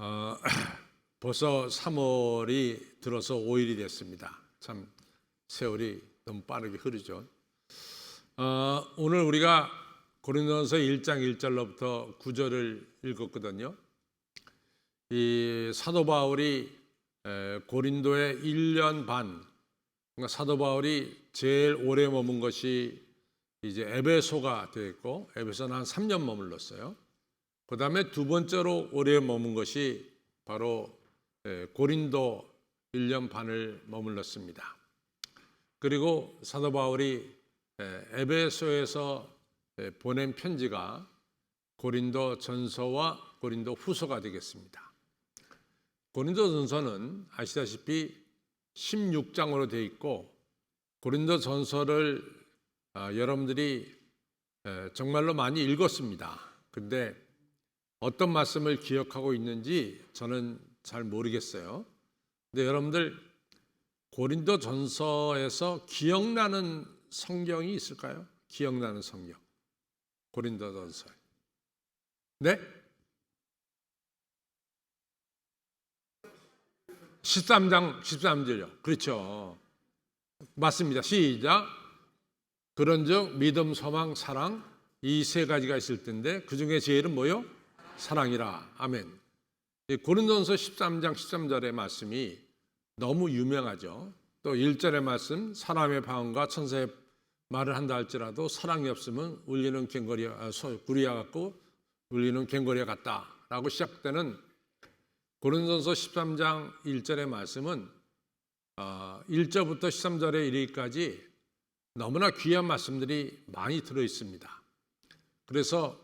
어, 벌써 3월이 들어서 5일이 됐습니다. 참 세월이 너무 빠르게 흐르죠. 오늘 우리가 고린도전서 1장 1절로부터 9절을 읽었거든요. 이 사도 바울이 고린도에 1년 반, 그러니까 사도 바울이 제일 오래 머문 것이 이제 에베소가 되었고, 에베소는 한 3년 머물렀어요. 그 다음에 두 번째로 오래 머문 것이 바로 고린도 1년 반을 머물렀습니다. 그리고 사도 바울이 에베소에서 보낸 편지가 고린도 전서와 고린도 후서가 되겠습니다. 고린도 전서는 아시다시피 16장으로 되어 있고, 고린도 전서를 여러분들이 정말로 많이 읽었습니다. 근데 어떤 말씀을 기억하고 있는지 저는 잘 모르겠어요. 근데 여러분들 고린도 전서에서 기억나는 성경이 있을까요? 기억나는 성경. 고린도 전서. 네? 13장 13절요. 그렇죠. 맞습니다. 시작. 그런즉 믿음, 소망, 사랑 이 세 가지가 있을 텐데 그 중에 제일은 뭐요? 사랑이라. 아멘. 고린도전서 13장 13절의 말씀이 너무 유명하죠. 또 1절의 말씀, 사람의 방언과 천사의 말을 한다 할지라도 사랑이 없으면 울리는 구리와 같고 울리는 갱거리와 같다라고 시작되는 고린도전서 13장 1절의 말씀은 1절부터 13절에 이르기까지 너무나 귀한 말씀들이 많이 들어 있습니다. 그래서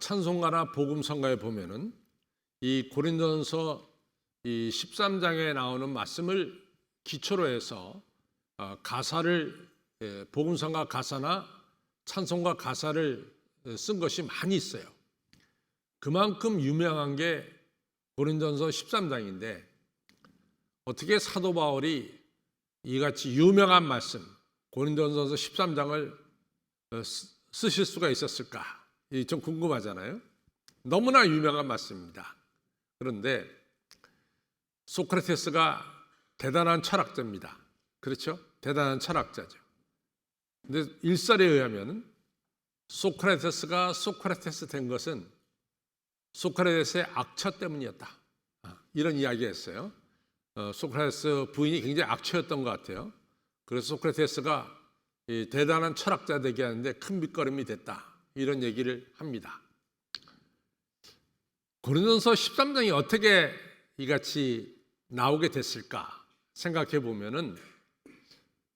찬송가나 복음성가에 보면은 이 고린도전서 이 13장에 나오는 말씀을 기초로 해서 가사를 복음성가 가사나 찬송가 가사를 쓴 것이 많이 있어요. 그만큼 유명한 게 고린도전서 13장인데 어떻게 사도 바울이 이같이 유명한 말씀 고린도전서 13장을 쓰실 수가 있었을까? 좀 궁금하잖아요. 너무나 유명한 말씀입니다. 그런데 소크라테스가 대단한 철학자입니다. 그렇죠? 대단한 철학자죠. 근데 일설에 의하면 소크라테스가 소크라테스 된 것은 소크라테스의 악처 때문이었다. 이런 이야기가 있어요. 소크라테스 부인이 굉장히 악처였던 것 같아요. 그래서 소크라테스가 대단한 철학자 되게 하는데 큰 밑거름이 됐다. 이런 얘기를 합니다. 고린도전서 13장이 어떻게 이같이 나오게 됐을까 생각해 보면은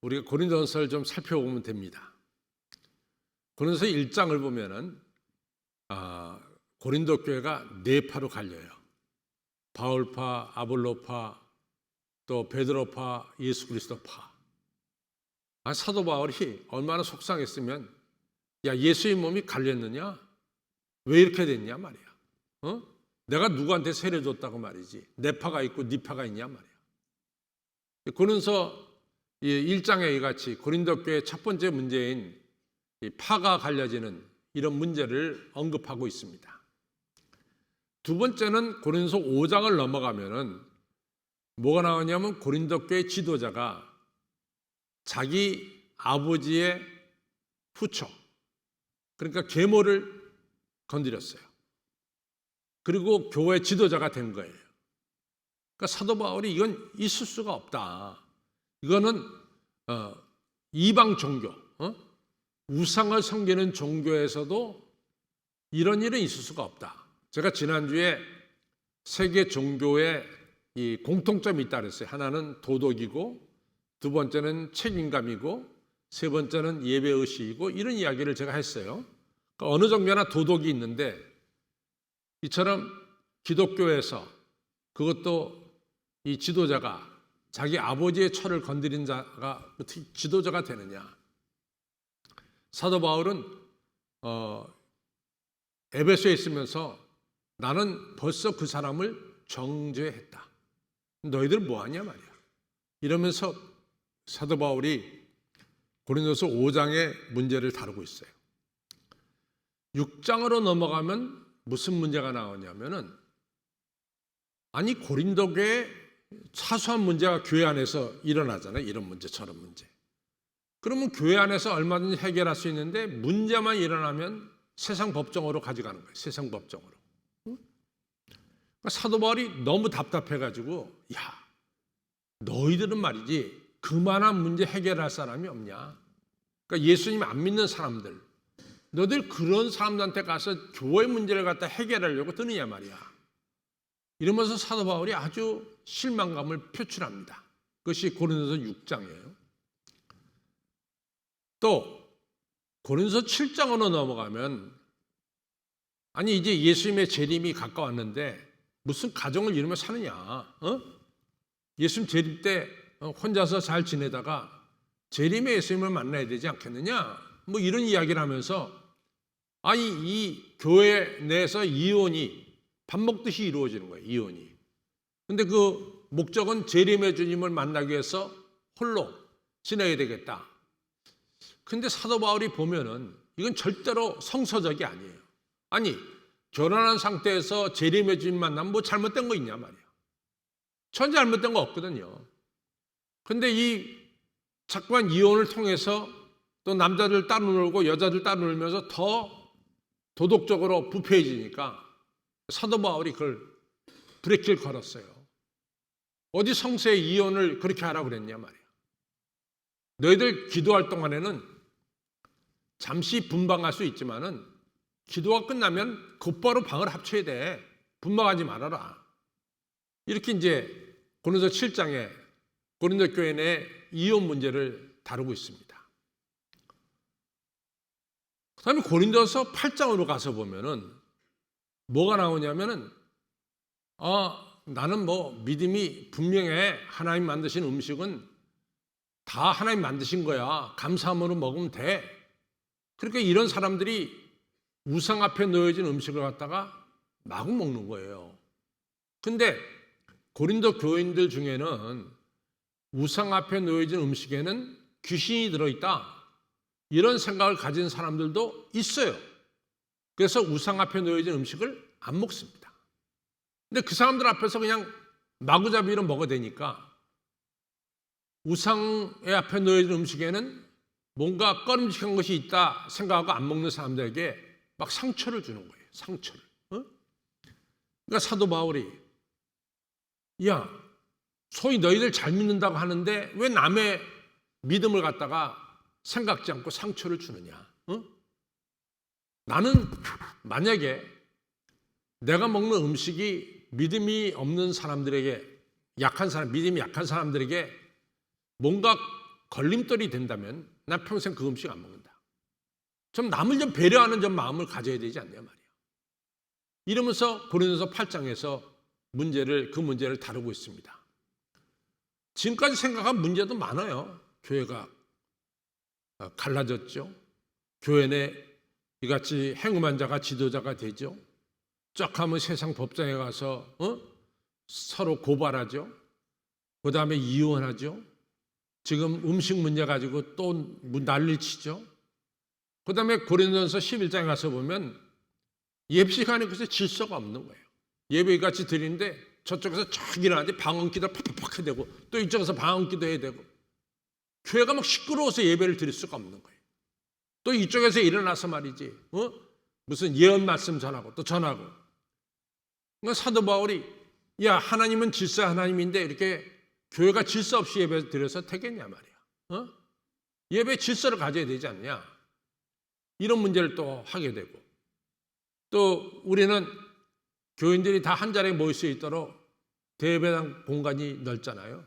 우리가 고린도전서를 좀 살펴보면 됩니다. 고린도서 1장을 보면은 고린도 교회가 네 파로 갈려요. 바울파, 아볼로파, 또 베드로파, 예수 그리스도파. 사도 바울이 얼마나 속상했으면 야 예수의 몸이 갈렸느냐? 왜 이렇게 됐냐 말이야. 내가 누구한테 세례 줬다고 말이지. 내 파가 있고 네 파가 있냐 말이야. 고린도서 1장에 이같이 고린도 교회의 첫 번째 문제인 파가 갈려지는 이런 문제를 언급하고 있습니다. 두 번째는 고린도서 5장을 넘어가면은 뭐가 나오냐면 고린도 교회 지도자가 자기 아버지의 후처, 그러니까 계모를 건드렸어요. 그리고 교회 지도자가 된 거예요. 그러니까 사도 바울이 이건 있을 수가 없다. 이거는 이방 종교, 우상을 섬기는 종교에서도 이런 일은 있을 수가 없다. 제가 지난주에 세계 종교의 이 공통점이 있다 그랬어요. 하나는 도덕이고, 두 번째는 책임감이고, 세 번째는 예배의식이고, 이런 이야기를 제가 했어요. 그러니까 어느 종교나 도덕이 있는데 이처럼 기독교에서 그것도 이 지도자가 자기 아버지의 철을 건드린 자가 어떻게 지도자가 되느냐. 사도 바울은 에베소에 있으면서 나는 벌써 그 사람을 정죄했다. 너희들 뭐하냐 말이야. 이러면서 사도 바울이 고린도서 5장의 문제를 다루고 있어요. 6장으로 넘어가면 무슨 문제가 나오냐면은 아니 고린도 교회 사소한 문제가 교회 안에서 일어나잖아요. 이런 문제 저런 문제. 그러면 교회 안에서 얼마든지 해결할 수 있는데 문제만 일어나면 세상 법정으로 가져가는 거예요. 세상 법정으로. 그러니까 사도 바울이 너무 답답해가지고 야 너희들은 말이지 그만한 문제 해결할 사람이 없냐. 그러니까 예수님 안 믿는 사람들 너희들 그런 사람들한테 가서 교회 문제를 갖다 해결하려고 드느냐 말이야. 이러면서 사도 바울이 아주 실망감을 표출합니다. 그것이 고린도서 6장이에요. 또 고린도서 7장으로 넘어가면 아니 이제 예수님의 재림이 가까웠는데 무슨 가정을 이루며 사느냐. 예수님 재림 때 혼자서 잘 지내다가 재림의 예수님을 만나야 되지 않겠느냐. 뭐 이런 이야기를 하면서 아니 이 교회 내에서 이혼이 밥 먹듯이 이루어지는 거예요. 이혼이. 근데 그 목적은 재림의 주님을 만나기 위해서 홀로 지내야 되겠다. 근데 사도 바울이 보면은 이건 절대로 성서적이 아니에요. 아니 결혼한 상태에서 재림의 주님 만나면 뭐 잘못된 거 있냐 말이야. 전혀 잘못된 거 없거든요. 근데 이 자꾸만 이혼을 통해서 또 남자들 따로 놀고 여자들 따로 놀면서 더 도덕적으로 부패해지니까 사도 바울이 그걸 브레이크를 걸었어요. 어디 성서에 이혼을 그렇게 하라고 그랬냐 말이야. 너희들 기도할 동안에는 잠시 분방할 수 있지만은 기도가 끝나면 곧바로 방을 합쳐야 돼. 분방하지 말아라. 이렇게 이제 고린도 7장에 고린도 교회 내 이혼 문제를 다루고 있습니다. 그 다음에 고린도서 8장으로 가서 보면은 뭐가 나오냐면은 나는 뭐 믿음이 분명해. 하나님 만드신 음식은 다 하나님 만드신 거야. 감사함으로 먹으면 돼. 그러니까 이런 사람들이 우상 앞에 놓여진 음식을 갖다가 마구 먹는 거예요. 근데 고린도 교인들 중에는 우상 앞에 놓여진 음식에는 귀신이 들어있다. 이런 생각을 가진 사람들도 있어요. 그래서 우상 앞에 놓여진 음식을 안 먹습니다. 근데 그 사람들 앞에서 그냥 마구잡이로 먹어대니까 우상의 앞에 놓여진 음식에는 뭔가 꺼림칙한 것이 있다 생각하고 안 먹는 사람들에게 막 상처를 주는 거예요. 상처를. 그러니까 사도 바울이 야 소위 너희들 잘 믿는다고 하는데 왜 남의 믿음을 갖다가 생각지 않고 상처를 주느냐. 나는 만약에 내가 먹는 음식이 믿음이 없는 사람들에게 믿음이 약한 사람들에게 뭔가 걸림돌이 된다면 난 평생 그 음식 안 먹는다. 좀 남을 좀 배려하는 좀 마음을 가져야 되지 않냐 말이야. 이러면서 고린도서 8장에서 그 문제를 다루고 있습니다. 지금까지 생각한 문제도 많아요. 교회가 갈라졌죠. 교회 내 이같이 행음한 자가 지도자가 되죠. 쫙 하면 세상 법정에 가서 서로 고발하죠. 그 다음에 이혼하죠. 지금 음식 문제 가지고 또 난리 치죠. 그 다음에 고린도전서 11장에 가서 보면 예배 시간에 글쎄 질서가 없는 거예요. 예배 같이 드리는데 저쪽에서 쫙 일어나는데 방언기도 팍팍팍 해야 되고 또 이쪽에서 방언기도 해야 되고 교회가 막 시끄러워서 예배를 드릴 수가 없는 거예요. 또 이쪽에서 일어나서 말이지 무슨 예언 말씀 전하고 또 전하고. 그러니까 사도 바울이 야 하나님은 질서 하나님인데 이렇게 교회가 질서 없이 예배 드려서 되겠냐 말이야. 예배 질서를 가져야 되지 않냐. 이런 문제를 또 하게 되고 또 우리는 교인들이 다 한 자리에 모일 수 있도록 대예배당 공간이 넓잖아요.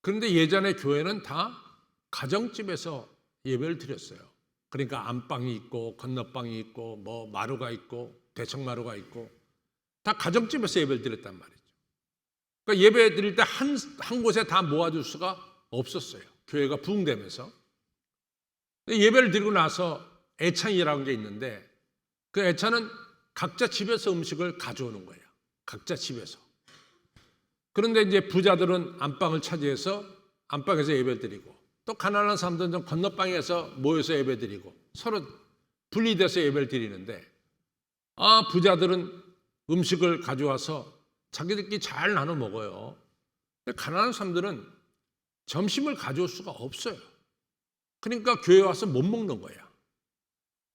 그런데 예전에 교회는 다 가정집에서 예배를 드렸어요. 그러니까 안방이 있고 건너방이 있고 뭐 마루가 있고 대청마루가 있고 다 가정집에서 예배를 드렸단 말이죠. 그러니까 예배 드릴 때 한 곳에 다 모아줄 수가 없었어요. 교회가 부흥되면서. 예배를 드리고 나서 애찬이라는 게 있는데 그 애찬은 각자 집에서 음식을 가져오는 거예요. 각자 집에서. 그런데 이제 부자들은 안방을 차지해서 안방에서 예배 드리고 또 가난한 사람들은 좀 건너방에서 모여서 예배 드리고 서로 분리돼서 예배를 드리는데 부자들은 음식을 가져와서 자기들끼리 잘 나눠 먹어요. 근데 가난한 사람들은 점심을 가져올 수가 없어요. 그러니까 교회 와서 못 먹는 거야.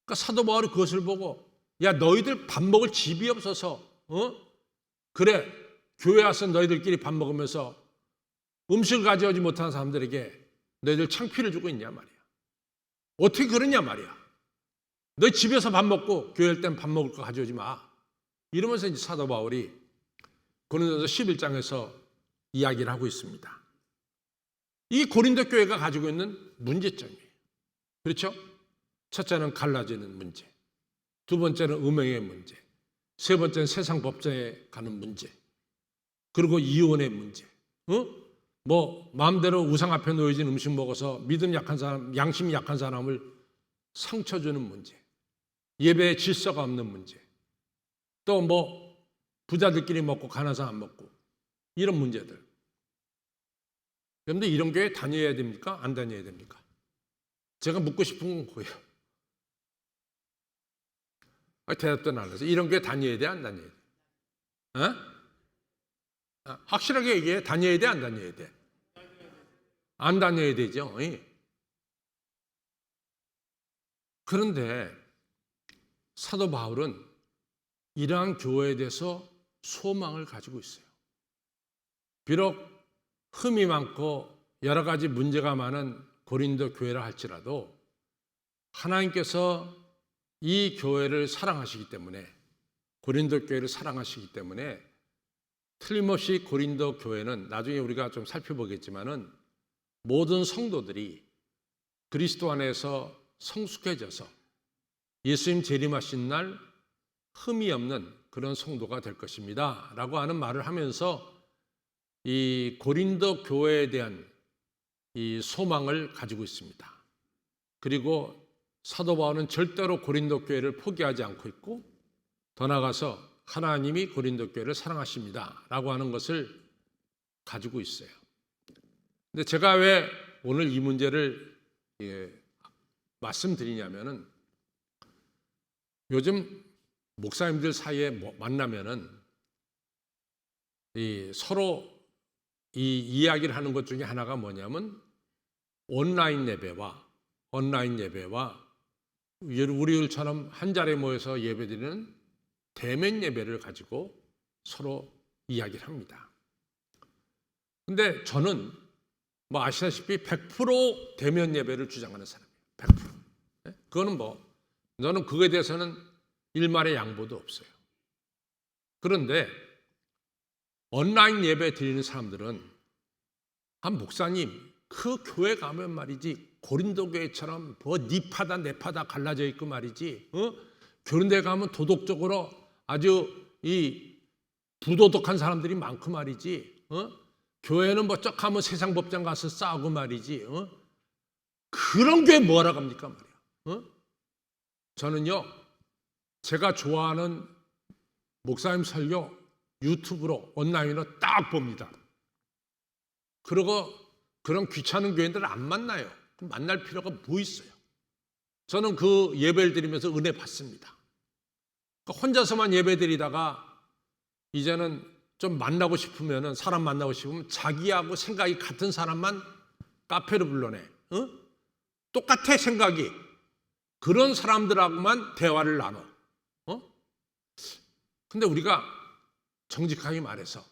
그러니까 사도 바울이 그것을 보고 야 너희들 밥 먹을 집이 없어서 그래 교회 와서 너희들끼리 밥 먹으면서 음식을 가져오지 못하는 사람들에게 너희들 창피를 주고 있냐 말이야. 어떻게 그러냐 말이야. 너희 집에서 밥 먹고 교회 올 때는 밥 먹을 거 가져오지 마. 이러면서 이제 사도 바울이 고린도서 11장에서 이야기를 하고 있습니다. 이 고린도 교회가 가지고 있는 문제점이에요. 그렇죠? 첫째는 갈라지는 문제, 두 번째는 음행의 문제, 세 번째는 세상 법정에 가는 문제, 그리고 이혼의 문제. 뭐 마음대로 우상 앞에 놓여진 음식 먹어서 믿음 약한 사람, 양심이 약한 사람을 상처 주는 문제, 예배에 질서가 없는 문제, 또 뭐 부자들끼리 먹고 가난한 사람 안 먹고 이런 문제들. 그런데 이런 교회 다녀야 됩니까? 안 다녀야 됩니까? 제가 묻고 싶은 건 뭐예요? 대답도 안 해서 이런 교회 다녀야 돼? 안 다녀야 돼? 확실하게 얘기해. 다녀야 돼? 안 다녀야 돼? 안 다녀야 되죠. 그런데 사도 바울은 이러한 교회에 대해서 소망을 가지고 있어요. 비록 흠이 많고 여러 가지 문제가 많은 고린도 교회라 할지라도 하나님께서 이 교회를 사랑하시기 때문에, 고린도 교회를 사랑하시기 때문에 틀림없이 고린도 교회는 나중에 우리가 좀 살펴보겠지만은 모든 성도들이 그리스도 안에서 성숙해져서 예수님 재림하신 날 흠이 없는 그런 성도가 될 것입니다 라고 하는 말을 하면서 이 고린도 교회에 대한 이 소망을 가지고 있습니다. 그리고 사도 바울은 절대로 고린도 교회를 포기하지 않고 있고 더 나아가서 하나님이 고린도 교회를 사랑하십니다 라고 하는 것을 가지고 있어요. 근데 제가 왜 오늘 이 문제를 말씀드리냐면은 요즘 목사님들 사이에 만나면은 서로 이 이야기를 하는 것 중에 하나가 뭐냐면 온라인 예배와 우리들처럼 한 자리에 모여서 예배드리는 대면 예배를 가지고 서로 이야기를 합니다. 근데 저는 뭐 아시다시피 100% 대면 예배를 주장하는 사람이에요. 100%. 그거는 저는 그거에 대해서는 일말의 양보도 없어요. 그런데 온라인 예배 드리는 사람들은 한 목사님 그 교회 가면 말이지 고린도 교회처럼 네 파다 내 파다 갈라져 있고 말이지 그런 데 가면 도덕적으로 아주 이 부도덕한 사람들이 많고 말이지 교회는 쩍 하면 세상 법정 가서 싸우고 말이지 그런 교회 뭐하러 갑니까 말이야. 저는요 제가 좋아하는 목사님 설교 유튜브로 온라인으로 딱 봅니다. 그리고 그런 귀찮은 교인들을 안 만나요. 만날 필요가 뭐 있어요. 저는 그 예배를 드리면서 은혜 받습니다. 혼자서만 예배 드리다가 이제는 좀 만나고 싶으면 사람 만나고 싶으면 자기하고 생각이 같은 사람만 카페로 불러내. 똑같아 생각이. 그런 사람들하고만 대화를 나눠. 근데 우리가 정직하게 말해서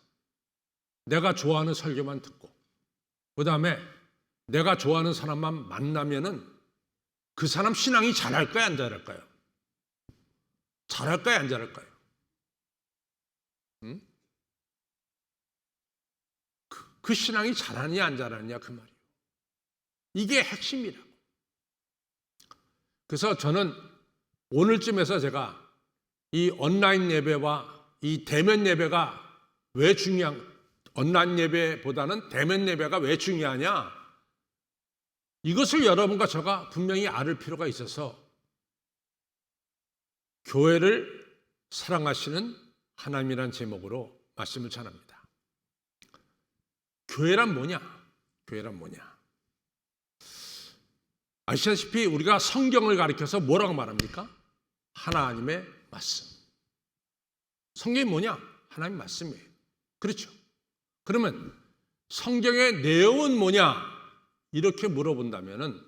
내가 좋아하는 설교만 듣고 그 다음에 내가 좋아하는 사람만 만나면은 그 사람 신앙이 잘할까요? 안 잘할까요? 잘할까요? 안 잘할까요? 그 신앙이 잘하느냐 안 잘하느냐 그 말이에요. 이게 핵심이라고. 그래서 저는 오늘쯤에서 제가 이 온라인 예배와 이 대면 예배가 왜 온라인 예배보다는 대면 예배가 왜 중요하냐? 이것을 여러분과 제가 분명히 알을 필요가 있어서 교회를 사랑하시는 하나님이란 제목으로 말씀을 전합니다. 교회란 뭐냐? 교회란 뭐냐? 아시다시피 우리가 성경을 가리켜서 뭐라고 말합니까? 하나님의 말씀. 성경이 뭐냐? 하나님 말씀이에요. 그렇죠. 그러면 성경의 내용은 뭐냐? 이렇게 물어본다면은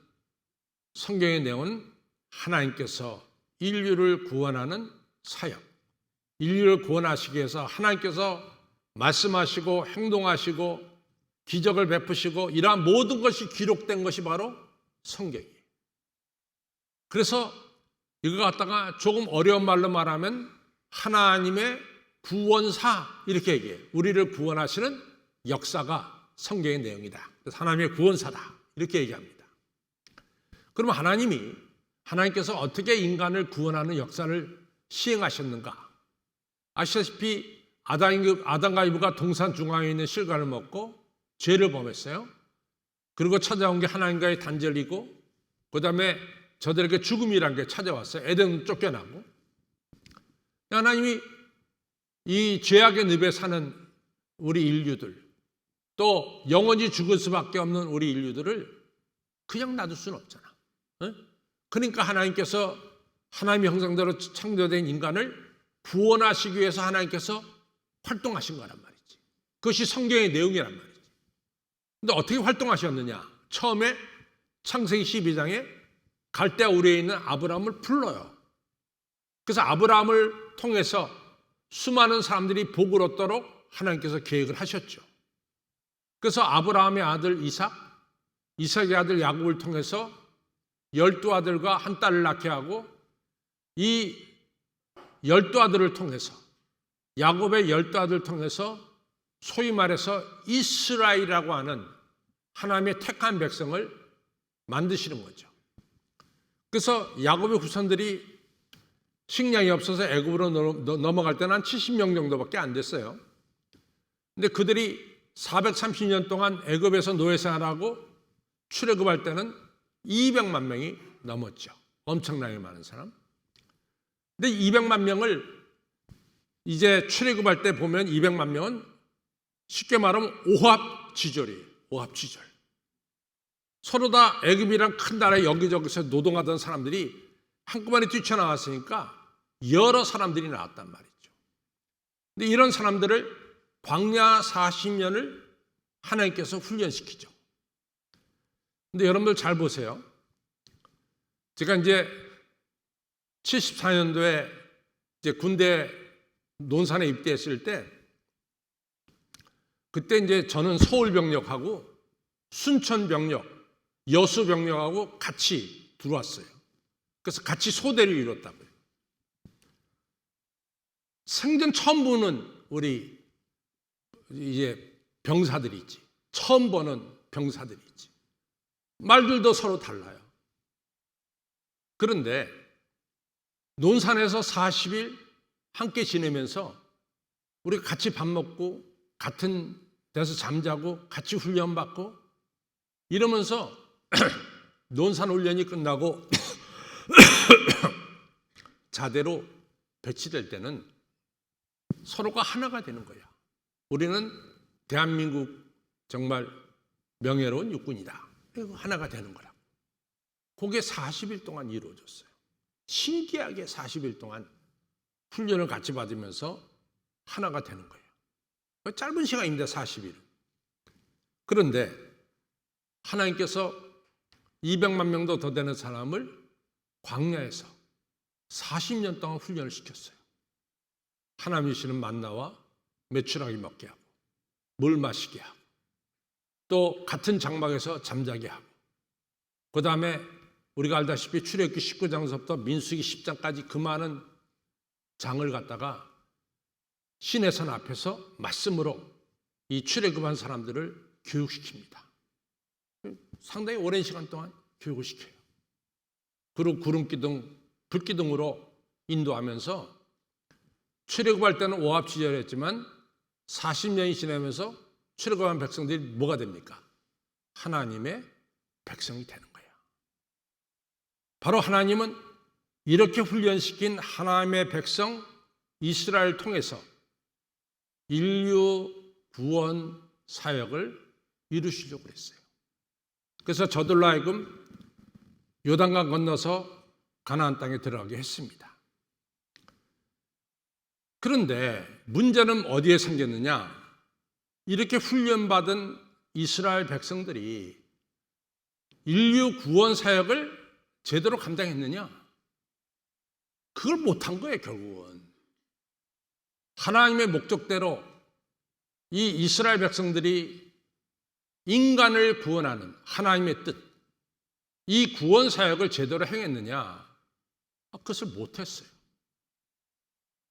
성경의 내용은 하나님께서 인류를 구원하는 사역, 인류를 구원하시기 위해서 하나님께서 말씀하시고 행동하시고 기적을 베푸시고 이러한 모든 것이 기록된 것이 바로 성경이에요. 그래서 이거 갖다가 조금 어려운 말로 말하면 하나님의 구원사 이렇게 얘기해요. 우리를 구원하시는 역사가 성경의 내용이다. 그래서 하나님의 구원사다 이렇게 얘기합니다. 그러면 하나님께서 어떻게 인간을 구원하는 역사를 시행하셨는가? 아시다시피 아담과 이브가 동산 중앙에 있는 실과를 먹고 죄를 범했어요. 그리고 찾아온 게 하나님과의 단절이고 그 다음에 저들에게 죽음이란 게 찾아왔어요. 에덴 쫓겨나고. 하나님이 이 죄악의 늪에 사는 우리 인류들, 또 영원히 죽을 수밖에 없는 우리 인류들을 그냥 놔둘 수는 없잖아. 그러니까 하나님께서 하나님의 형상대로 창조된 인간을 구원하시기 위해서 하나님께서 활동하신 거란 말이지. 그것이 성경의 내용이란 말이지. 근데 어떻게 활동하셨느냐? 처음에 창세기 12장에 갈대아 우리에 있는 아브라함을 불러요. 그래서 아브라함을 통해서 수많은 사람들이 복을 얻도록 하나님께서 계획을 하셨죠. 그래서 아브라함의 아들 이삭의 아들 야곱을 통해서 12아들과 한 딸을 낳게 하고 이 12아들을 통해서 야곱의 12아들을 통해서 소위 말해서 이스라엘이라고 하는 하나님의 택한 백성을 만드시는 거죠. 그래서 야곱의 후손들이 식량이 없어서 애굽으로 넘어갈 때는 한 70명 정도밖에 안 됐어요. 근데 그들이 430년 동안 애굽에서 노예 생활하고 출애굽할 때는 200만 명이 넘었죠. 엄청나게 많은 사람. 근데 200만 명을 이제 출애굽할 때 보면 200만 명은 쉽게 말하면 오합지졸이에요. 오합지졸. 서로 다 애굽이란 큰 나라에 여기저기서 노동하던 사람들이 한꺼번에 뛰쳐나왔으니까 여러 사람들이 나왔단 말이죠. 근데 이런 사람들을 광야 40년을 하나님께서 훈련시키죠. 근데 여러분들 잘 보세요. 제가 이제 74년도에 이제 군대 논산에 입대했을 때 그때 이제 저는 서울 병력하고 순천 병력, 여수 병력하고 같이 들어왔어요. 그래서 같이 소대를 이뤘다고요. 생전 처음 보는 우리 이제 병사들이 있지. 처음 보는 병사들이 있지. 말들도 서로 달라요. 그런데 논산에서 40일 함께 지내면서 우리 같이 밥 먹고 같은 데서 잠자고 같이 훈련받고 이러면서 논산 훈련이 끝나고 자대로 배치될 때는 서로가 하나가 되는 거야. 우리는 대한민국 정말 명예로운 육군이다. 하나가 되는 거라고. 그게 40일 동안 이루어졌어요. 신기하게 40일 동안 훈련을 같이 받으면서 하나가 되는 거예요. 짧은 시간입니다. 40일은. 그런데 하나님께서 200만 명도 더 되는 사람을 광야에서 40년 동안 훈련을 시켰어요. 하나님이 주시는 만나와 메추라기 먹게 하고 물 마시게 하고 또 같은 장막에서 잠자게 하고 그 다음에 우리가 알다시피 출애굽기 19장서부터 민수기 10장까지 그 많은 장을 갖다가 시내산 앞에서 말씀으로 이 출애굽한 사람들을 교육시킵니다. 상당히 오랜 시간 동안 교육을 시켜요. 그리고 구름기둥, 불기둥으로 인도하면서 출애굽할 때는 오합지졸했지만 40년이 지나면서 출애굽한 백성들이 뭐가 됩니까? 하나님의 백성이 되는 거예요. 바로 하나님은 이렇게 훈련시킨 하나님의 백성 이스라엘을 통해서 인류 구원 사역을 이루시려고 했어요. 그래서 저들로 하여금 요단강 건너서 가나안 땅에 들어가게 했습니다. 그런데 문제는 어디에 생겼느냐? 이렇게 훈련받은 이스라엘 백성들이 인류 구원 사역을 제대로 감당했느냐? 그걸 못한 거예요, 결국은. 하나님의 목적대로 이 이스라엘 백성들이 인간을 구원하는 하나님의 뜻, 이 구원 사역을 제대로 행했느냐? 그것을 못했어요.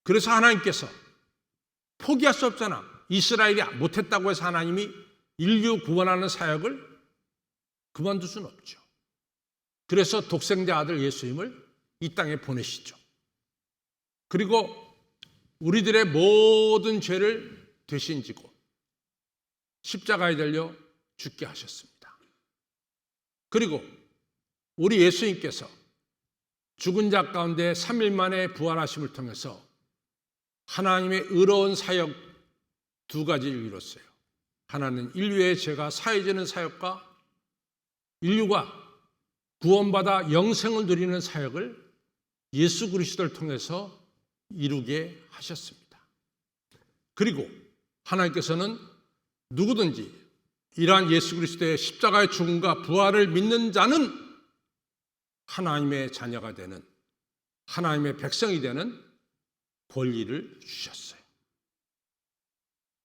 그래서 하나님께서 포기할 수 없잖아. 이스라엘이 못했다고 해서 하나님이 인류 구원하는 사역을 그만둘 수는 없죠. 그래서 독생자 아들 예수님을 이 땅에 보내시죠. 그리고 우리들의 모든 죄를 대신 지고 십자가에 달려 죽게 하셨습니다. 그리고 우리 예수님께서 죽은 자 가운데 3일 만에 부활하심을 통해서 하나님의 의로운 사역 두 가지를 이뤘어요. 하나는 인류의 죄가 사해지는 사역과 인류가 구원받아 영생을 누리는 사역을 예수 그리스도를 통해서 이루게 하셨습니다. 그리고 하나님께서는 누구든지 이러한 예수 그리스도의 십자가의 죽음과 부활을 믿는 자는 하나님의 자녀가 되는, 하나님의 백성이 되는 권리를 주셨어요.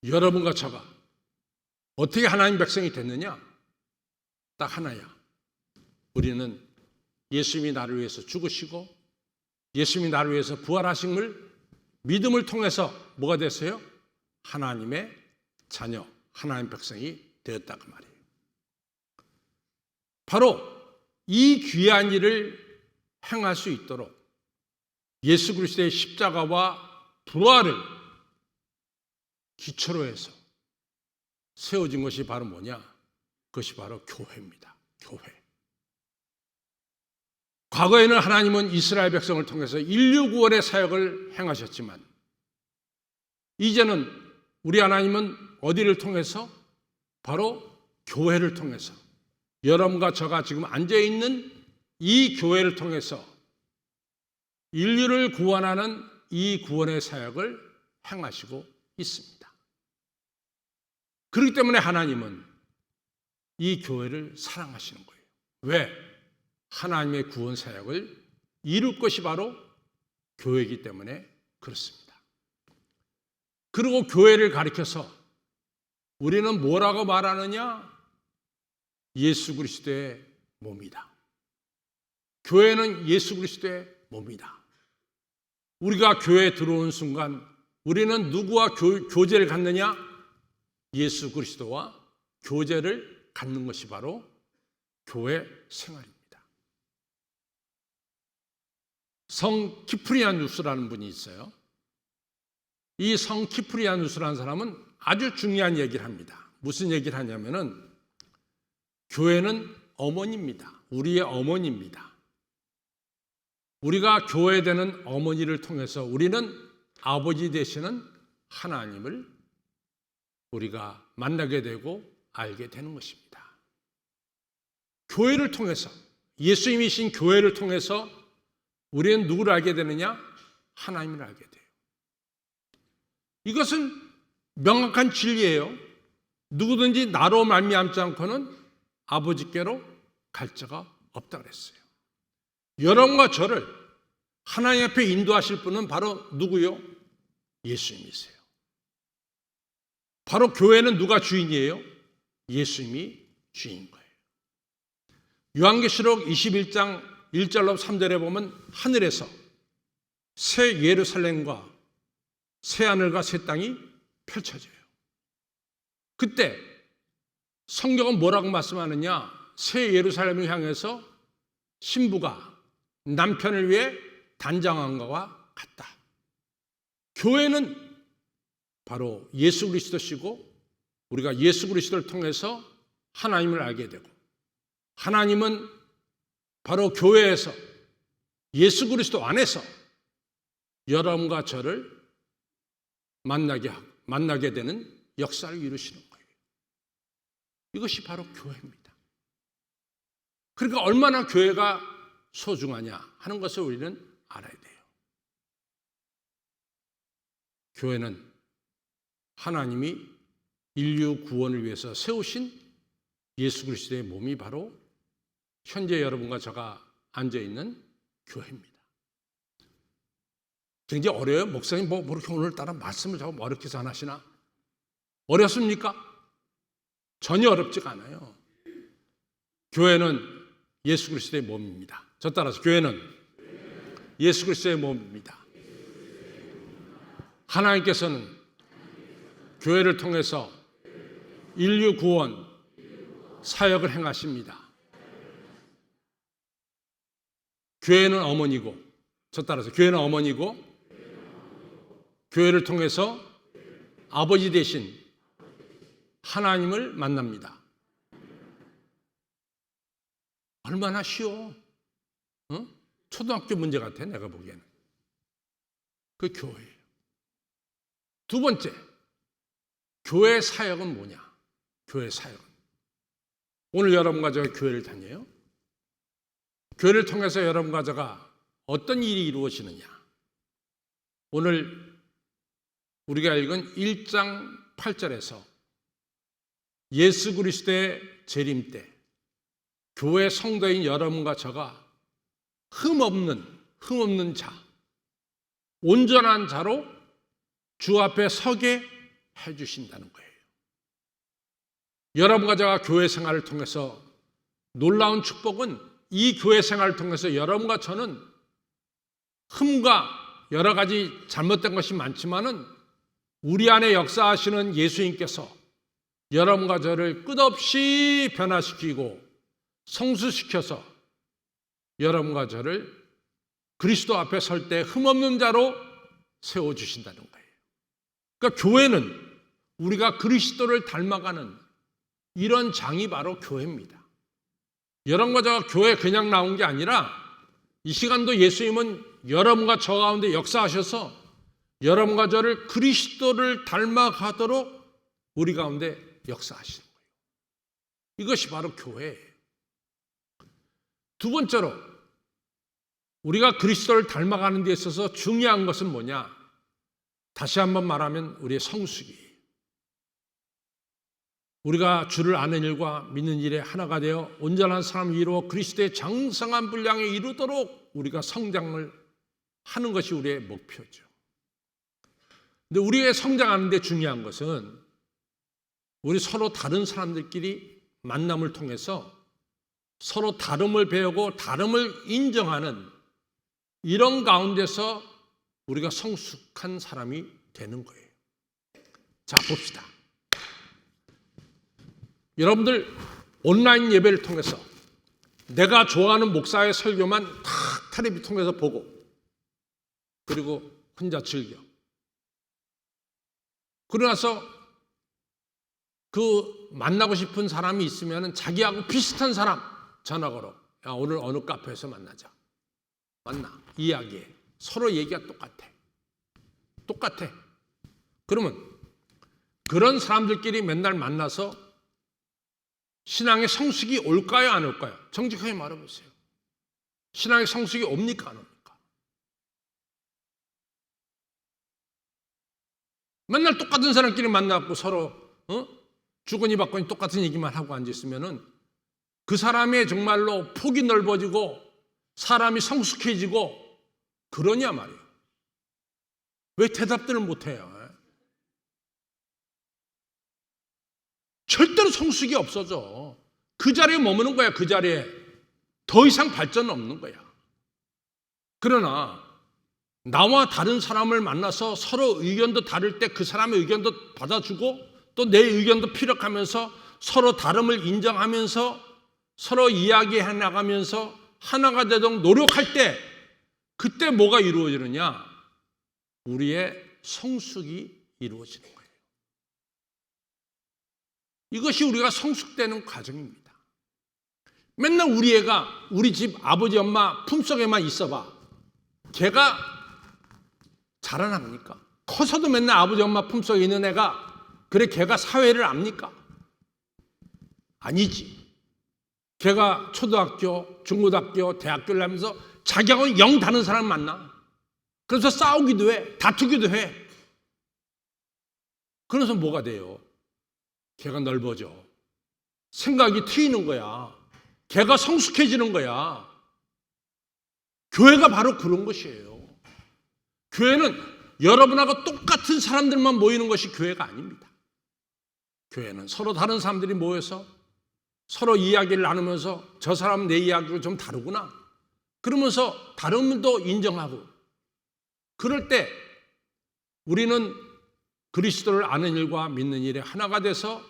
여러분과 저가 어떻게 하나님 백성이 됐느냐? 딱 하나야. 우리는 예수님이 나를 위해서 죽으시고 예수님이 나를 위해서 부활하심을 믿음을 통해서 뭐가 됐어요? 하나님의 자녀, 하나님 백성이 되었다고 말이에요. 바로 이 귀한 일을 행할 수 있도록 예수 그리스도의 십자가와 부활을 기초로 해서 세워진 것이 바로 뭐냐? 그것이 바로 교회입니다. 교회. 과거에는 하나님은 이스라엘 백성을 통해서 인류 구원의 사역을 행하셨지만 이제는 우리 하나님은 어디를 통해서? 바로 교회를 통해서 여러분과 저가 지금 앉아있는 이 교회를 통해서 인류를 구원하는 이 구원의 사역을 행하시고 있습니다. 그렇기 때문에 하나님은 이 교회를 사랑하시는 거예요. 왜? 하나님의 구원 사역을 이룰 것이 바로 교회이기 때문에 그렇습니다. 그리고 교회를 가리켜서 우리는 뭐라고 말하느냐? 예수 그리스도의 몸이다. 교회는 예수 그리스도의 몸이다. 우리가 교회에 들어온 순간 우리는 누구와 교제를 갖느냐? 예수 그리스도와 교제를 갖는 것이 바로 교회 생활입니다. 성 키프리아누스라는 분이 있어요. 이 성 키프리아누스라는 사람은 아주 중요한 얘기를 합니다. 무슨 얘기를 하냐면은 교회는 어머니입니다. 우리의 어머니입니다. 우리가 교회되는 어머니를 통해서 우리는 아버지 되시는 하나님을 우리가 만나게 되고 알게 되는 것입니다. 교회를 통해서, 예수님이신 교회를 통해서 우리는 누구를 알게 되느냐? 하나님을 알게 돼요. 이것은 명확한 진리예요. 누구든지 나로 말미암지 않고는 아버지께로 갈 자가 없다 그랬어요. 여러분과 저를 하나님 앞에 인도하실 분은 바로 누구요? 예수님이세요. 바로 교회는 누가 주인이에요? 예수님이 주인인 거예요. 요한계시록 21장 1절로 3절에 보면 하늘에서 새 예루살렘과 새 하늘과 새 땅이 펼쳐져요. 그때 성경은 뭐라고 말씀하느냐? 새 예루살렘을 향해서 신부가 남편을 위해 단장한 것과 같다. 교회는 바로 예수 그리스도시고 우리가 예수 그리스도를 통해서 하나님을 알게 되고 하나님은 바로 교회에서 예수 그리스도 안에서 여러분과 저를 만나게 되는 역사를 이루시는 거예요. 이것이 바로 교회입니다. 그러니까 얼마나 교회가 소중하냐 하는 것을 우리는 알아야 돼요. 교회는 하나님이 인류 구원을 위해서 세우신 예수 그리스도의 몸이 바로 현재 여러분과 제가 앉아있는 교회입니다. 굉장히 어려워요. 목사님 뭐 그렇게 오늘따라 말씀을 자꾸 어렵게 안 하시나? 어렵습니까? 전혀 어렵지가 않아요. 교회는 예수 그리스도의 몸입니다. 저 따라서 교회는 예수 그리스도의 몸입니다. 하나님께서는 교회를 통해서 인류 구원 사역을 행하십니다. 교회는 어머니고, 저 따라서 교회는 어머니고, 교회를 통해서 아버지 되신 하나님을 만납니다. 얼마나 쉬워? 초등학교 문제 같아, 내가 보기에는. 그 교회예요. 두 번째, 교회 사역은 뭐냐? 교회 사역은. 오늘 여러분과 제가 교회를 다녀요. 교회를 통해서 여러분과 제가 어떤 일이 이루어지느냐? 오늘 우리가 읽은 1장 8절에서 예수 그리스도의 재림 때 교회 성도인 여러분과 저가 흠없는 자, 온전한 자로 주 앞에 서게 해주신다는 거예요. 여러분과 제가 교회 생활을 통해서 놀라운 축복은 이 교회 생활을 통해서 여러분과 저는 흠과 여러 가지 잘못된 것이 많지만은 우리 안에 역사하시는 예수님께서 여러분과 저를 끝없이 변화시키고 성수시켜서 여러분과 저를 그리스도 앞에 설 때 흠없는 자로 세워주신다는 거예요. 그러니까 교회는 우리가 그리스도를 닮아가는 이런 장이 바로 교회입니다. 여러분과 저가 교회 그냥 나온 게 아니라 이 시간도 예수님은 여러분과 저 가운데 역사하셔서 여러분과 저를 그리스도를 닮아가도록 우리 가운데 역사하시는 거예요. 이것이 바로 교회예요. 두 번째로 우리가 그리스도를 닮아가는 데 있어서 중요한 것은 뭐냐? 다시 한번 말하면 우리의 성숙이. 우리가 주를 아는 일과 믿는 일에 하나가 되어 온전한 사람을 이루어 그리스도의 장성한 분량에 이루도록 우리가 성장을 하는 것이 우리의 목표죠. 근데 우리의 성장하는 데 중요한 것은 우리 서로 다른 사람들끼리 만남을 통해서 서로 다름을 배우고 다름을 인정하는 이런 가운데서 우리가 성숙한 사람이 되는 거예요. 자, 봅시다. 여러분들 온라인 예배를 통해서 내가 좋아하는 목사의 설교만 다 텔레비 통해서 보고 그리고 혼자 즐겨. 그러고 나서 그 만나고 싶은 사람이 있으면 자기하고 비슷한 사람 전화 걸어. 야, 오늘 어느 카페에서 만나자. 만나. 이야기해. 서로 얘기가 똑같아. 그러면 그런 사람들끼리 맨날 만나서 신앙의 성숙이 올까요, 안 올까요? 정직하게 말해보세요. 신앙의 성숙이 옵니까, 안 옵니까? 맨날 똑같은 사람끼리 만나고 서로 주거니 받거니 똑같은 얘기만 하고 앉아있으면은 그 사람의 정말로 폭이 넓어지고 사람이 성숙해지고 그러냐 말이에요. 왜 대답들을 못해요? 절대로 성숙이 없어져. 그 자리에 머무는 거야. 그 자리에 더 이상 발전은 없는 거야. 그러나 나와 다른 사람을 만나서 서로 의견도 다를 때 그 사람의 의견도 받아주고 또 내 의견도 피력하면서 서로 다름을 인정하면서 서로 이야기해 나가면서 하나가 되도록 노력할 때 그때 뭐가 이루어지느냐? 우리의 성숙이 이루어지는 거예요. 이것이 우리가 성숙되는 과정입니다. 맨날 우리 애가 우리 집 아버지 엄마 품속에만 있어봐. 걔가 자라납니까? 커서도 맨날 아버지 엄마 품속에 있는 애가 그래 걔가 사회를 압니까? 아니지. 걔가 초등학교, 중고등학교, 대학교를 하면서 자기하고 영 다른 사람 만나. 그래서 싸우기도 해. 다투기도 해. 그래서 뭐가 돼요? 걔가 넓어져. 생각이 트이는 거야. 걔가 성숙해지는 거야. 교회가 바로 그런 것이에요. 교회는 여러분하고 똑같은 사람들만 모이는 것이 교회가 아닙니다. 교회는 서로 다른 사람들이 모여서 서로 이야기를 나누면서 저 사람 내 이야기가 좀 다르구나. 그러면서 다른 분도 인정하고, 그럴 때 우리는 그리스도를 아는 일과 믿는 일에 하나가 돼서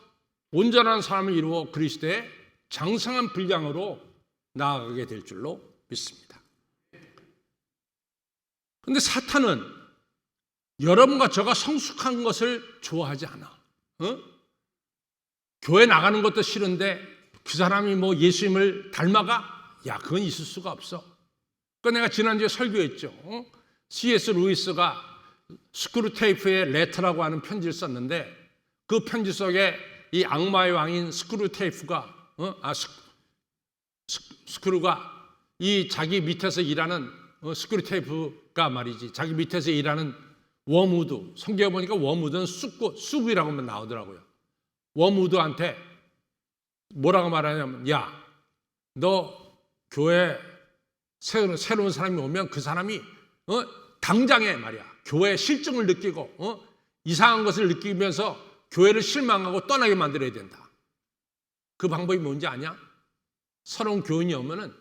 온전한 사람을 이루어 그리스도의 장성한 분량으로 나아가게 될 줄로 믿습니다. 그런데 사탄은 여러분과 저가 성숙한 것을 좋아하지 않아. 교회 나가는 것도 싫은데 그 사람이 뭐 예수님을 닮아가? 야, 그건 있을 수가 없어. 그러니까 내가 지난주에 설교했죠. C.S. 루이스가 스크루테이프의 레터라고 하는 편지를 썼는데, 그 편지 속에 이 악마의 왕인 스크루테이프가 스크루가 이 자기 밑에서 일하는 스크루테이프가 말이지, 자기 밑에서 일하는 워무드, 성경에 보니까 워무드는 쑥이라고 하면 나오더라고요. 워무드한테 뭐라고 말하냐면, 야, 너 교회 새로운 사람이 오면 그 사람이 당장에 말이야 교회 실증을 느끼고 이상한 것을 느끼면서 교회를 실망하고 떠나게 만들어야 된다. 그 방법이 뭔지 아냐? 새로운 교인이 오면은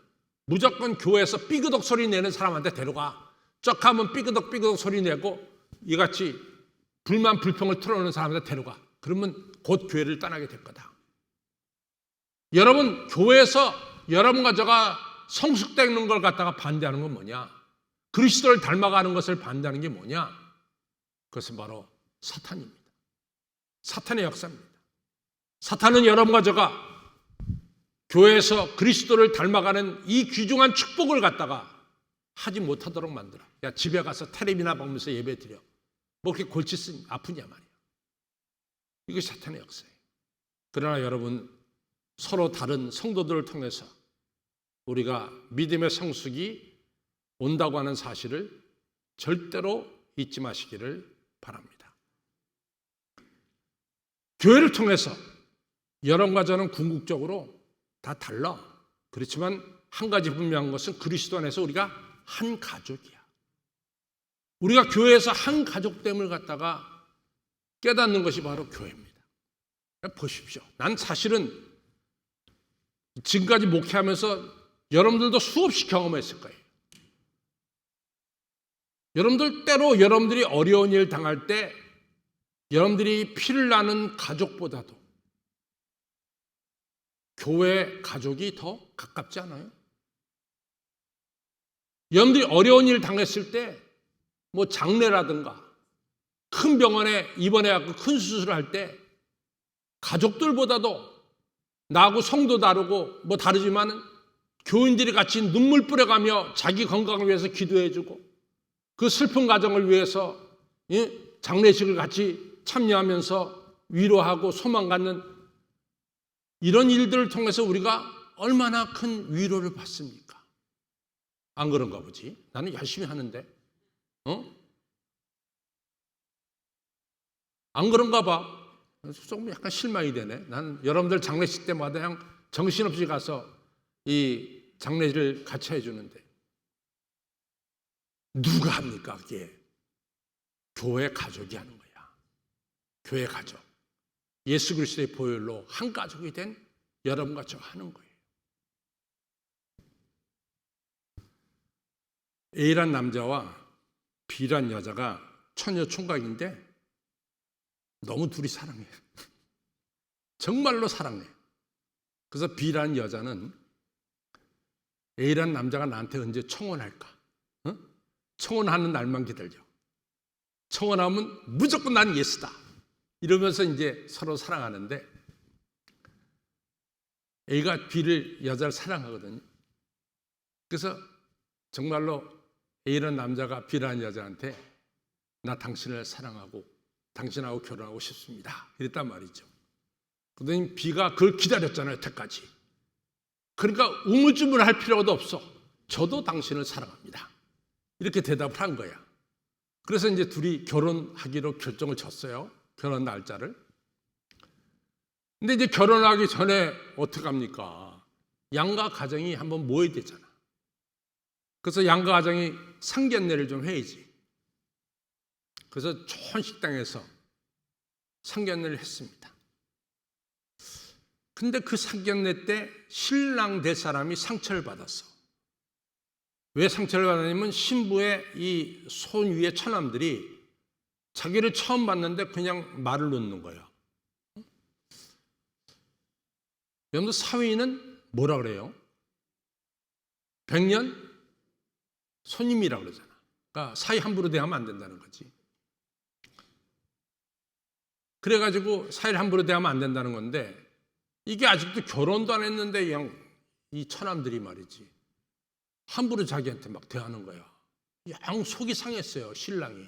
무조건 교회에서 삐그덕 소리 내는 사람한테 데려가. 쩍 하면 삐그덕 소리 내고 이같이 불만 불평을 털어놓는 사람한테 데려가. 그러면 곧 교회를 떠나게 될 거다. 여러분, 교회에서 여러분과 저가 성숙되는 걸 갖다가 반대하는 건 뭐냐? 그리스도를 닮아가는 것을 반대하는 게 뭐냐? 그것은 바로 사탄입니다. 사탄의 역사입니다. 사탄은 여러분과 저가 교회에서 그리스도를 닮아가는 이 귀중한 축복을 갖다가 하지 못하도록 만들어. 야, 집에 가서 텔레비나 보면서 예배 드려. 뭐 그렇게 골치 쓰니 아프냐 말이야. 이것이 사탄의 역사예요. 그러나 여러분, 서로 다른 성도들을 통해서 우리가 믿음의 성숙이 온다고 하는 사실을 절대로 잊지 마시기를 바랍니다. 교회를 통해서 여러분과 저는 궁극적으로 다 달라. 그렇지만 한 가지 분명한 것은 그리스도 안에서 우리가 한 가족이야. 우리가 교회에서 한 가족됨을 갖다가 깨닫는 것이 바로 교회입니다. 보십시오. 난 사실은 지금까지 목회하면서 여러분들도 수없이 경험했을 거예요. 여러분들 때로 여러분들이 어려운 일 당할 때 여러분들이 피를 나는 가족보다도 교회 가족이 더 가깝지 않아요? 여러분들이 어려운 일 당했을 때 뭐 장례라든가 큰 병원에 입원해갖고 큰 수술을 할 때 가족들보다도 나하고 성도 다르고 뭐 다르지만 교인들이 같이 눈물 뿌려가며 자기 건강을 위해서 기도해주고 그 슬픈 가정을 위해서 장례식을 같이 참여하면서 위로하고 소망 갖는 이런 일들을 통해서 우리가 얼마나 큰 위로를 받습니까? 안 그런가 보지? 나는 열심히 하는데 안 그런가 봐. 조금 약간 실망이 되네. 나는 여러분들 장례식 때마다 그냥 정신없이 가서 이 장례를 같이 해주는데 누가 합니까? 그게 교회 가족이 하는 거야. 교회 가족. 예수 그리스도의 보혈로 한 가족이 된 여러분과 저 하는 거예요. A란 남자와 B란 여자가 처녀 총각인데 너무 둘이 사랑해. 정말로 사랑해. 그래서 B란 여자는 A란 남자가 나한테 언제 청혼할까? 청혼하는 날만 기다려. 청혼하면 무조건 난 예스다. 이러면서 이제 서로 사랑하는데 A가 B를 여자를 사랑하거든요. 그래서 정말로 A라는 남자가 B라는 여자한테 나 당신을 사랑하고 당신하고 결혼하고 싶습니다. 이랬단 말이죠. 그러더니 B가 그걸 기다렸잖아요, 여태까지. 그러니까 우물쭈물할 필요도 없어. 저도 당신을 사랑합니다. 이렇게 대답을 한 거야. 그래서 이제 둘이 결혼하기로 결정을 졌어요. 결혼 날짜를. 근데 이제 결혼하기 전에 어떡합니까? 양가 가정이 한번 모여야 되잖아. 그래서 양가 가정이 상견례를 좀 해야지. 그래서 좋은 식당에서 상견례를 했습니다. 근데 그 상견례 때 신랑 될 사람이 상처를 받았어. 왜 상처를 받았냐면 신부의 이 손 위에 처남들이 자기를 처음 봤는데 그냥 말을 놓는 거예요. 여러분들 사위는 뭐라 그래요? 백년 손님이라고 그러잖아. 그러니까 사위 함부로 대하면 안 된다는 거지. 그래가지고 사위를 함부로 대하면 안 된다는 건데 이게 아직도 결혼도 안 했는데 그냥 이 처남들이 말이지 함부로 자기한테 막 대하는 거야. 양 속이 상했어요, 신랑이.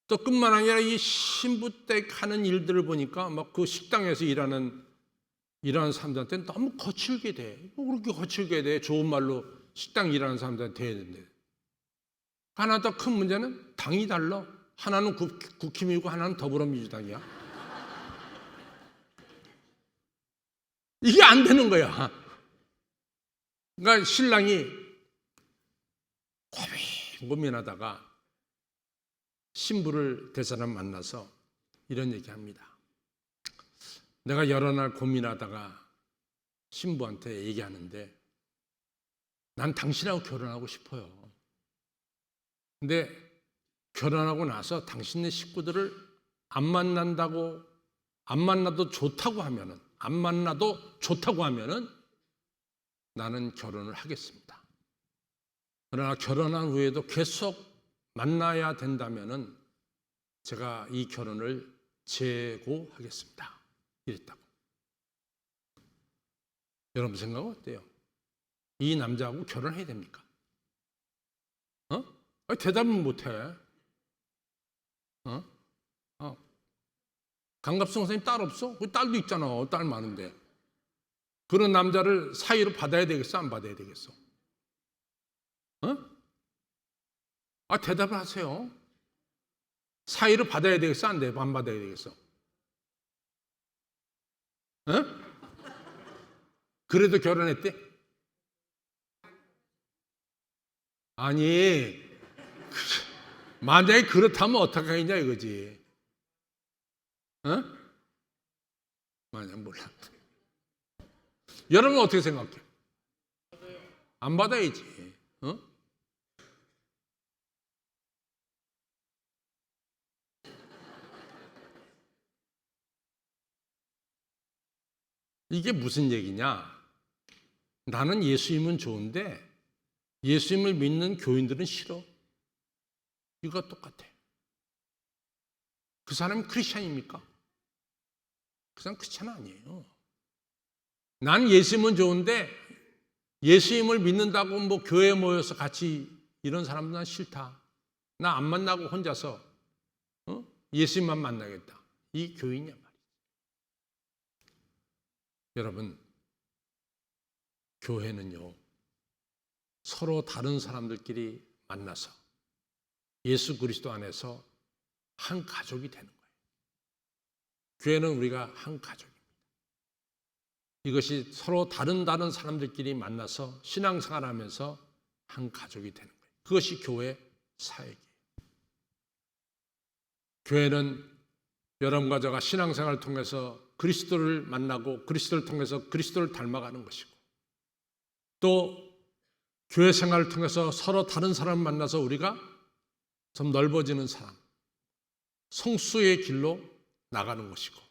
또 뿐만 아니라 이 신부 때 하는 일들을 보니까 막 그 식당에서 일하는 사람들한테 너무 거칠게 돼. 뭐 그렇게 거칠게 돼. 좋은 말로 식당 일하는 사람들한테 해야 되는데. 하나 더 큰 문제는 당이 달라. 하나는 국힘이고 하나는 더불어민주당이야. 이게 안 되는 거야. 그러니까 신랑이 고민하다가 신부를 될 사람 만나서 이런 얘기합니다. 내가 여러 날 고민하다가 신부한테 얘기하는데 난 당신하고 결혼하고 싶어요. 근데 결혼하고 나서 당신네 식구들을 안 만나도 좋다고 하면은 나는 결혼을 하겠습니다. 그러나 결혼한 후에도 계속 만나야 된다면은 제가 이 결혼을 재고하겠습니다. 이랬다고. 여러분 생각은 어때요? 이 남자하고 결혼해야 됩니까? 대답은 못해. 강갑성 선생님 딸 없어? 그 딸도 있잖아. 딸 많은데. 그런 남자를 사위로 받아야 되겠어? 안 받아야 되겠어? 대답을 하세요. 사위로 받아야 되겠어? 안 받아야 되겠어? 그래도 결혼했대? 아니, 만약에 그렇다면 어떡하겠냐 이거지. 만약 몰라. 여러분 어떻게 생각해? 안 받아야지. 이게 무슨 얘기냐? 나는 예수님은 좋은데 예수님을 믿는 교인들은 싫어. 이거 똑같아. 그 사람이 크리스찬입니까? 그 사람 크리스찬 아니에요. 난 예수님은 좋은데 예수님을 믿는다고 뭐 교회에 모여서 같이 이런 사람은 난 싫다. 나 안 만나고 혼자서 예수님만 만나겠다. 이 교인이야 말이야. 여러분, 교회는요 서로 다른 사람들끼리 만나서 예수 그리스도 안에서 한 가족이 되는 거예요. 교회는 우리가 한 가족입니다. 이것이 서로 다른 사람들끼리 만나서 신앙생활하면서 한 가족이 되는 거예요. 그것이 교회 사역이에요. 교회는 여러분과 저가 신앙생활을 통해서 그리스도를 만나고 그리스도를 통해서 그리스도를 닮아가는 것이고 또 교회 생활을 통해서 서로 다른 사람을 만나서 우리가 좀 넓어지는 사람, 성수의 길로 나가는 것이고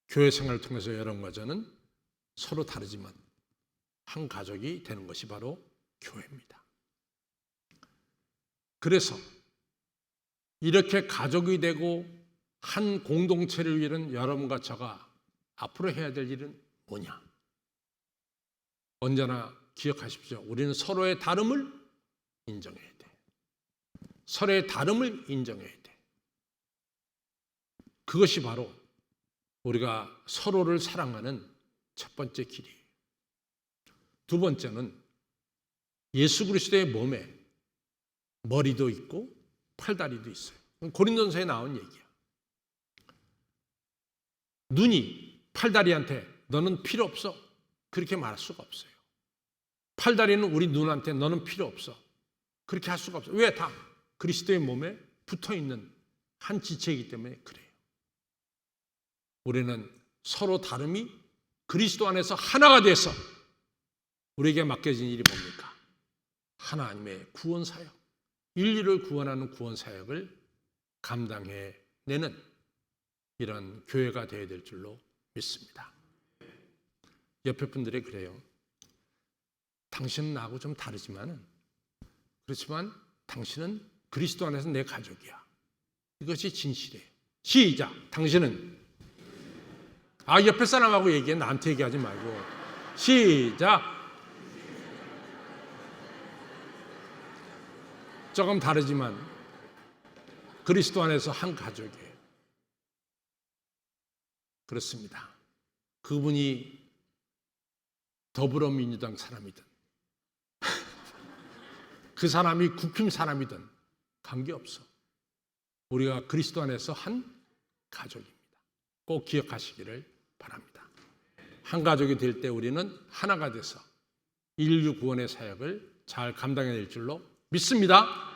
교회 생활을 통해서 여러분과 저는 서로 다르지만 한 가족이 되는 것이 바로 교회입니다. 그래서 이렇게 가족이 되고 한 공동체를 위한 여러분과 저가 앞으로 해야 될 일은 뭐냐? 언제나 기억하십시오. 우리는 서로의 다름을 인정해야 돼. 서로의 다름을 인정해야 돼. 그것이 바로 우리가 서로를 사랑하는 첫 번째 길이에요. 두 번째는 예수 그리스도의 몸에 머리도 있고 팔다리도 있어요. 고린도전서에 나온 얘기야. 눈이 팔다리한테 너는 필요 없어 그렇게 말할 수가 없어요. 팔다리는 우리 눈한테 너는 필요 없어 그렇게 할 수가 없어요. 왜? 다 그리스도의 몸에 붙어있는 한 지체이기 때문에 그래요. 우리는 서로 다름이 그리스도 안에서 하나가 돼서 우리에게 맡겨진 일이 뭡니까? 하나님의 구원사역, 인류를 구원하는 구원사역을 감당해내는 이런 교회가 되어야 될 줄로 믿습니다. 옆에 분들이 그래요. 당신은 나하고 좀 다르지만 그렇지만 당신은 그리스도 안에서 내 가족이야. 이것이 진실이에요. 시작. 당신은 옆에 사람하고 얘기해. 나한테 얘기하지 말고. 시작. 조금 다르지만 그리스도 안에서 한 가족이에요. 그렇습니다. 그분이 더불어민주당 사람이든 그 사람이 국힘 사람이든 관계없어. 우리가 그리스도 안에서 한 가족입니다. 꼭 기억하시기를 바랍니다. 한 가족이 될 때 우리는 하나가 돼서 인류 구원의 사역을 잘 감당해낼 줄로 믿습니다.